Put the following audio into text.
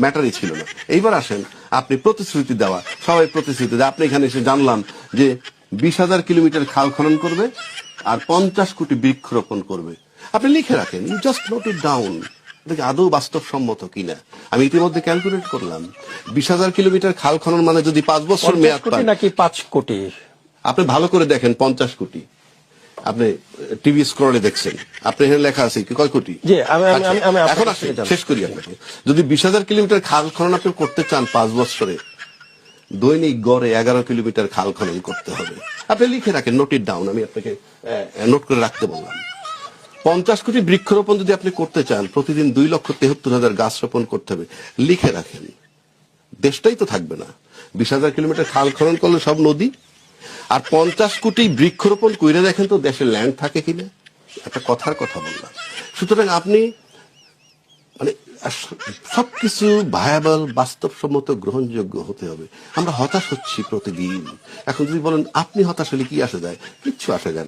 ম্যাটারই ছিল না। এইবার আসেন, আপনি প্রতিশ্রুতি দেওয়া, সবাই প্রতিশ্রুতি দেয়, আপনি এখানে এসে জানলাম যে 20,000 কিলোমিটার খাল খনন করবে আর 50 কোটি বৃক্ষরোপণ করবে। আপনি লিখে রাখেন, you just note it down. আদৌ বাস্তবসম্মত কিনা আমি ইতিমধ্যে ক্যালকুলেট করলাম। 20,000 কিলোমিটার খাল খনন মানে যদি 5 বছর মেয়াদ পায়, নাকি 5 কোটি, আপনি ভালো করে দেখেন 50 কোটি। আপনি টিভি স্ক্রলে দেখছেন, আপনি এখানে লেখা আছে কয় কোটি। এখন আসে শেষ করি আপনাকে। যদি 20,000 কিলোমিটার খাল খনন আপনি করতে চান 5 বছরে, দৈনিক গড়ে 11 কিলোমিটার খাল খনন করতে হবে। আপনি লিখে রাখেন, নোট ইট ডাউন, আমি আপনাকে নোট করে রাখতে বললাম। 50 কোটি বৃক্ষরোপণ যদি আপনি করতে চান, প্রতিদিন 2,73,000 গাছ রোপণ করতে হবে। লিখে রাখেন, দেশটাই তো থাকবে না। 20,000 কিলোমিটার খাল খনন করলে সব নদী, আর 50 কোটি বৃক্ষরোপণ কইরে দেখেন তো দেশে ল্যান্ড থাকে কিনা। একটা কথার কথা বললাম। সুতরাং আপনি মানে সবকিছু ভায়াবল, বাস্তবসম্মত, গ্রহণযোগ্য হতে হবে। আমরা হতাশ হচ্ছি প্রতিদিন। এখন যদি বলেন আপনি হতাশ হলে কি আসে যায়, কিচ্ছু আসে যায় না।